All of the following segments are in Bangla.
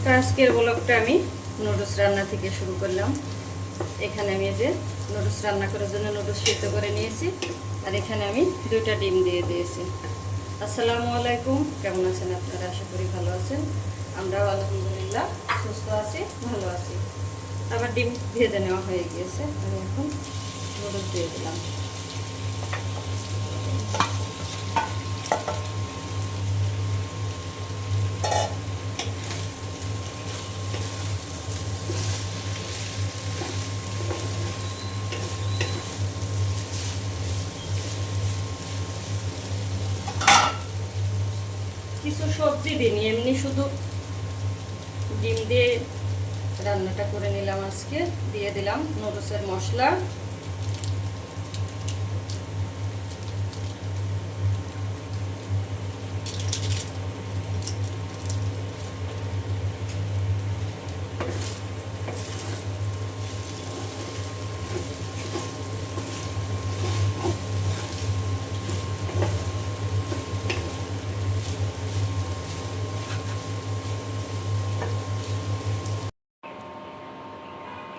তো আজকের ব্লগটা আমি নুডলস রান্না থেকে শুরু করলাম। এখানে আমি যে নুডলস রান্না করার জন্য নুডলস সিদ্ধ করে নিয়েছি, আর এখানে আমি 2টা ডিম দিয়ে দিয়েছি। আসসালামু আলাইকুম, কেমন আছেন আপনারা? আশা করি ভালো আছেন। আমরাও আলহামদুলিল্লাহ সুস্থ আছি, ভালো আছি। আবার ডিম ভেজে নেওয়া হয়ে গিয়েছে, আমি এখন নুডলস দিয়ে দিলাম। কিছু সবজি দিইনি, এমনি শুধু ডিম দিয়ে রান্নাটা করে নিলাম। আজকে দিয়ে দিলাম নুডলসের মশলা,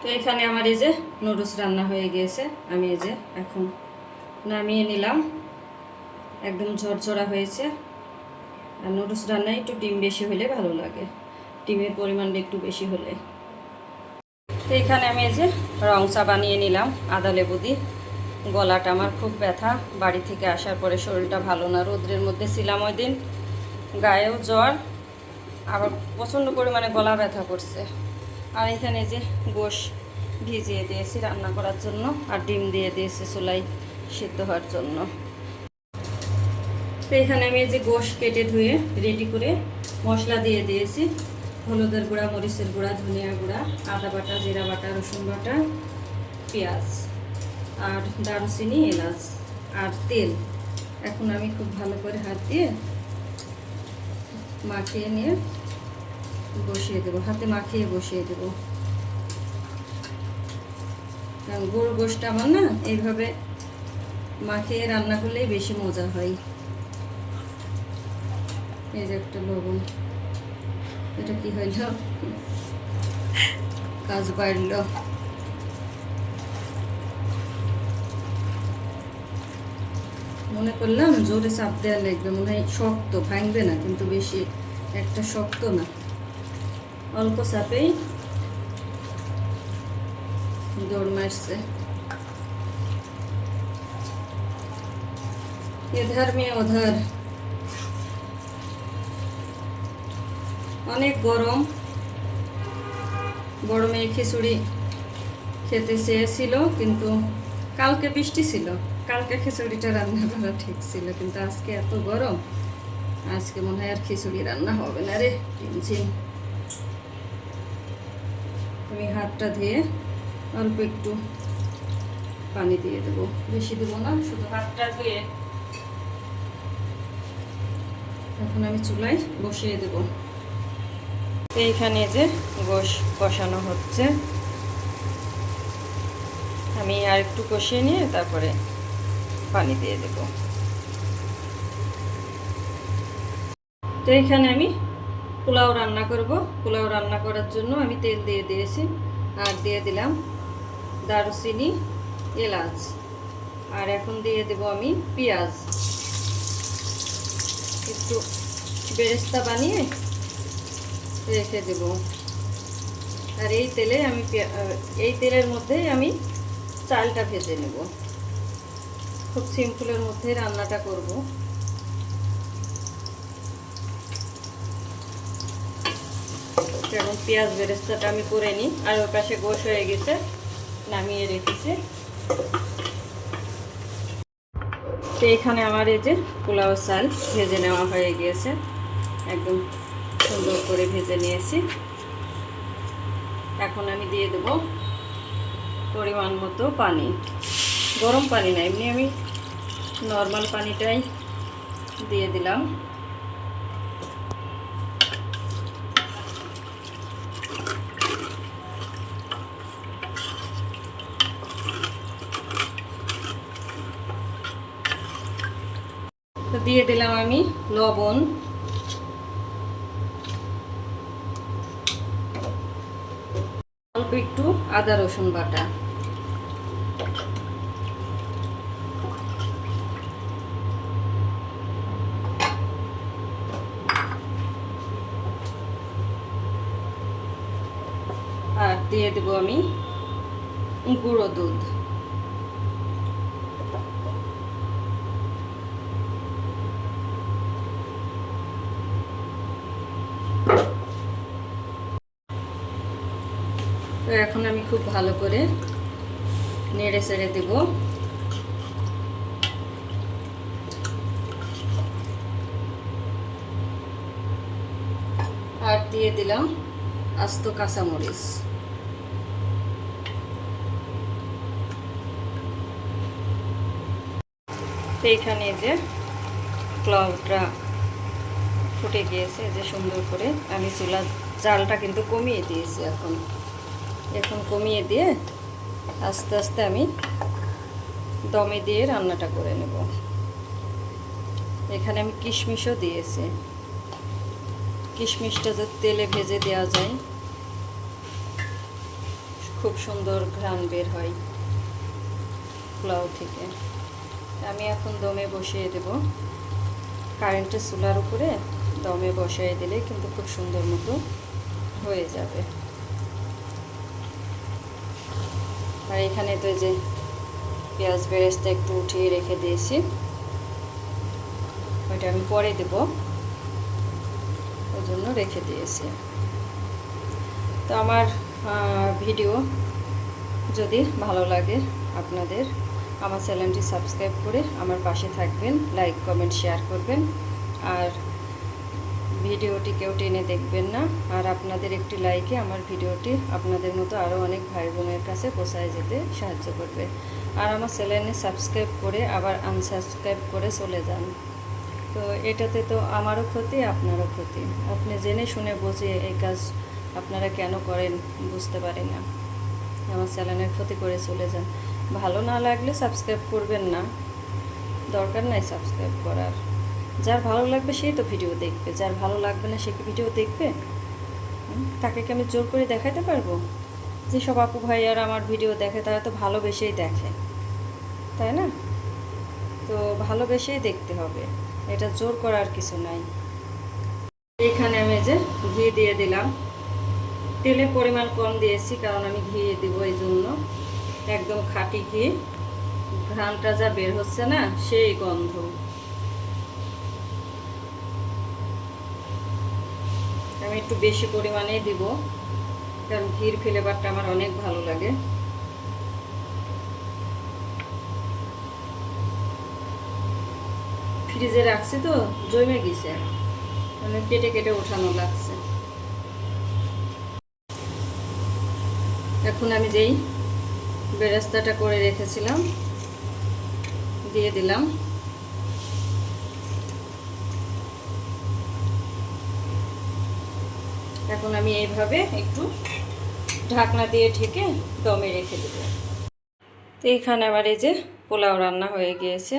তো এখানে আমার এই যে নুডলস রান্না হয়ে গিয়েছে। আমি এই যে এখন নামিয়ে নিলাম। একদম ঝরঝরা হয়েছে। আর নুডলস রান্নায় একটু ডিম বেশি হলে ভালো লাগে, ডিমের পরিমাণটা একটু বেশি হলে। তো এখানে আমি এই যে রং চা বানিয়ে নিলাম আদা লেবু দিয়ে। গলাটা আমার খুব ব্যথা, বাড়ি থেকে আসার পরে শরীরটা ভালো না, রোদ্রের মধ্যে ছিলাম ওই দিন, গায়েও জ্বর, আবার প্রচণ্ড পরিমাণে গলা ব্যথা করছে। আর এখানে যে গোশ ভিজিয়ে দিয়েছি রান্না করার জন্য, আর ডিম দিয়ে দিয়েছি চুলাই সিদ্ধ হওয়ার জন্য। তো এখানে আমি এই যে গোশ কেটে ধুয়ে রেডি করে মশলা দিয়ে দিয়েছি। হলুদের গুঁড়া, মরিচের গুঁড়া, ধনিয়া গুঁড়া, আদা বাটা, জিরা বাটা, রসুন বাটা, পেঁয়াজ, আর দারুচিনি, এলাচ, আর তেল। এখন আমি খুব ভালো করে হাত দিয়ে মাখিয়ে নিয়ে বসিয়ে দেবো, হাতে মাখিয়ে বসিয়ে দেবো। কারণ গরু গোশটা আমার না এইভাবে মাখিয়ে রান্না করলেই বেশি মজা হয়। এই যে একটা লবণ, এটা কি হইল, কাজ বাড়ল। মনে করলাম জোরে চাপ দেওয়া লাগবে, মনে হয় শক্ত, ভাঙবে না, কিন্তু বেশি একটা শক্ত না, অল্প চাপেই দৌড় মারছে। এধার মেয়ে ওধার। অনেক গরম, বড় মেয়ে খিচুড়ি খেতে চেয়েছিল, কিন্তু কালকে বৃষ্টি ছিল, কালকে খিচুড়িটা রান্না করা ঠিক ছিল, কিন্তু আজকে এত গরম, আজকে মনে হয় আর খিচুড়ি রান্না হবে না রে। টেনশন। আমি হাতটা ধুয়ে অল্প একটু পানি দিয়ে দেবো, বেশি দেবো না, শুধু হাতটা ধুয়ে এখন আমি চুলায় বসিয়ে দেবো। এইখানে যে গোশ কষানো হচ্ছে, আমি আর একটু কষিয়ে নিয়ে তারপরে পানি দিয়ে দেব। তো এখানে আমি পোলাও রান্না করব। পোলাও রান্না করার জন্য আমি তেল দিয়ে দিয়েছি, আর দিয়ে দিলাম দারুচিনি, এলাচ, আর এখন দিয়ে দেব আমি পেঁয়াজ। একটু বেরেস্তা বানিয়ে রেখে দেব। আর এই তেলে আমি এই তেলের মধ্যেই আমি চালটা ভেজে নেব। খুব সিম্পলের মধ্যে রান্নাটা করব। এবং পেঁয়াজ বেরেস্তাটা আমি করে নিই। আর ওর পাশে গোশ হয়ে গেছে, নামিয়ে রেখেছি। তো এখানে আমার এই যে পোলাও চাল ভেজে নেওয়া হয়ে গিয়েছে, একদম সুন্দর করে ভেজে নিয়েছি। এখন আমি দিয়ে দেব পরিমাণ মতো পানি, গরম পানি না, এমনি আমি নর্মাল পানিটাই দিয়ে দিলাম। তো দিয়ে দিলাম আমি লবণ, একটু আদা রসুন বাটা। আর দিয়ে দেবো আমি গুঁড়ো দুধ। তো এখন আমি খুব ভালো করে নেড়ে চেড়ে দেব। আর দিয়ে দিলাম আস্ত কাঁচামরিচ। তো এইখানে যে পোলাওটা ফুটে গিয়েছে যে সুন্দর করে, আমি চুলার জালটা কিন্তু কমিয়ে দিয়েছি। এখন কমিয়ে দিয়ে আস্তে আস্তে আমি দমে দিয়ে রান্নাটা করে নেব। এখানে আমি কিশমিশও দিয়েছি। কিশমিশটা যদি তেলে ভেজে দেওয়া যায় খুব সুন্দর ঘ্রাণ বের হয় পোলাও থেকে। আমি এখন দমে বসিয়ে দেব। কারেন্টের চুলার উপরে দমে বসিয়ে দিলে কিন্তু খুব সুন্দর মতো হয়ে যাবে। আর এখানে তো যে পেঁয়াজ বেরেস্তা একটু উঠিয়ে রেখে দিয়েছি, ওইটা আমি পরে দেব, ওই জন্য রেখে দিয়েছি। তো আমার ভিডিও যদি ভালো লাগে আপনাদের, আমার চ্যানেলটি সাবস্ক্রাইব করে আমার পাশে থাকবেন, লাইক কমেন্ট শেয়ার করবেন। আর ভিডিওটি কেউ টেনে দেখবেন না। আর আপনাদের একটি লাইকে আমার ভিডিওটি আপনাদের মতো আরও অনেক ভাই বোনের কাছে পৌঁছায় যেতে সাহায্য করবে। আর আমার চ্যানেলে সাবস্ক্রাইব করে আবার আনসাবস্ক্রাইব করে চলে যান, তো এটাতে তো আমারও ক্ষতি আপনারও ক্ষতি। আপনি জেনে শুনে বুঝে এই কাজ আপনারা কেন করেন বুঝতে পারি না, আমার চ্যানেলের ক্ষতি করে চলে যান। ভালো না লাগলে সাবস্ক্রাইব করবেন না, দরকার নাই সাবস্ক্রাইব করার। যার ভালো লাগবে সেই তো ভিডিও দেখবে, যার ভালো লাগবে না সে কি ভিডিও দেখবে? তাকে কি আমি জোর করে দেখাতে পারবো? যেসব আপু ভাইয়ারা আমার ভিডিও দেখে তারা তো ভালোবেসেই দেখে, তাই না? তো ভালোবেসেই দেখতে হবে, এটা জোর করার কিছু নাই। এখানে আমি যে ঘি দিয়ে দিলাম। তেলের পরিমাণ কম দিয়েছি কারণ আমি ঘি দিব এই জন্য। একদম খাঁটি ঘি, ঘ্রাণটা যা বের হচ্ছে না সেই গন্ধ। আমি একটু বেশি পরিমাণেই দিব কারণ ঘির ফ্লেভারটা আমার অনেক ভালো লাগে। ফ্রিজে রাখছি তো জমে গেছে, মানে কেটে কেটে ওঠানো লাগছে। এখন আমি যেই বেরেস্তাটা করে রেখেছিলাম দিয়ে দিলাম। এখন আমি এইভাবে একটু ঢাকনা দিয়ে ঢেকে দমে রেখে দেব। তো এইখানে আমার এই যে পোলাও রান্না হয়ে গিয়েছে,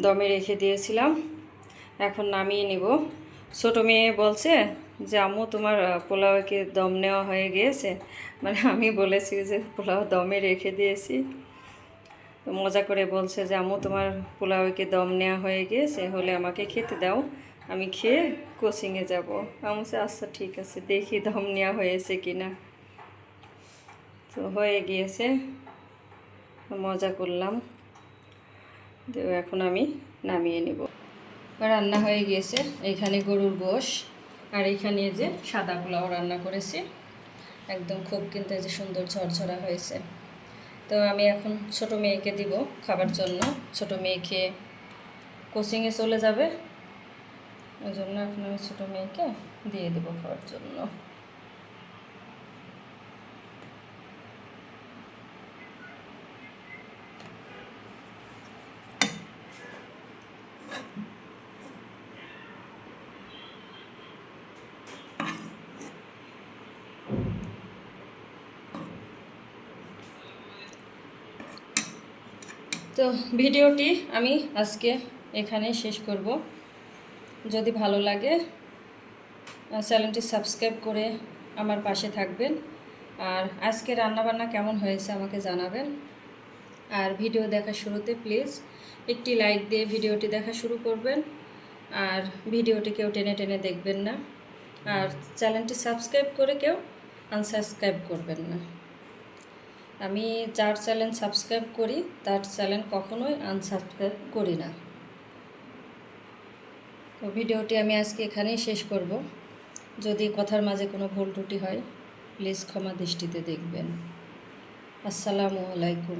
দমে রেখে দিয়েছিলাম, এখন নামিয়ে নিব। ছোটো মেয়ে বলছে যে আম্মু তোমার পোলাওকে দম নেওয়া হয়ে গিয়েছে, মানে আমি বলেছি যে পোলাও দমে রেখে দিয়েছি, তো মজা করে বলছে যে আম্মু তোমার পোলাওকে দম নেওয়া হয়ে গিয়েছে, হলে আমাকে খেতে দাও, আমি খেয়ে কোচিংয়ে যাব। আমি বলছি আচ্ছা ঠিক আছে, দেখি দম নেওয়া হয়েছে কি না। তো হয়ে গিয়েছে, মজা করলাম। তো এখন আমি নামিয়ে নিব। রান্না হয়ে গিয়েছে। এখানে গরুর গোশ আর এখানে যে সাদা পোলাও রান্না করেছি, একদম খুব কিন্তু যে সুন্দর ঝরঝরা হয়েছে। তো আমি এখন ছোট মেয়েকে দিব খাবার জন্য, ছোট মেয়ে খেয়ে কোচিংয়ে চলে যাবে, ওই জন্য এখন আমি ছোটো মেয়েকে দিয়ে দেবো খাওয়ার জন্য। তো ভিডিওটি আমি আজকে এখানেই শেষ করব। যদি ভালো লাগে চ্যানেলটি সাবস্ক্রাইব করে আমার পাশে থাকবেন, আর আজকে রান্নাবান্না কেমন হয়েছে আমাকে জানাবেন। আর ভিডিও দেখার শুরুতে প্লিজ একটি লাইক দিয়ে ভিডিওটি দেখা শুরু করবেন। আর ভিডিওটি কেউ টেনে টেনে দেখবেন না। আর চ্যানেলটি সাবস্ক্রাইব করে কেউ আনসাবস্ক্রাইব করবেন না। আমি যার চ্যানেল সাবস্ক্রাইব করি তার চ্যানেল কখনোই আনসাবস্ক্রাইব করি না। তো ভিডিওটি আমি আজকে এখানেই শেষ করব। যদি কথার মাঝে কোনো ভুল ত্রুটি হয় প্লিজ ক্ষমা দৃষ্টিতে দেখবেন। আসসালামু আলাইকুম।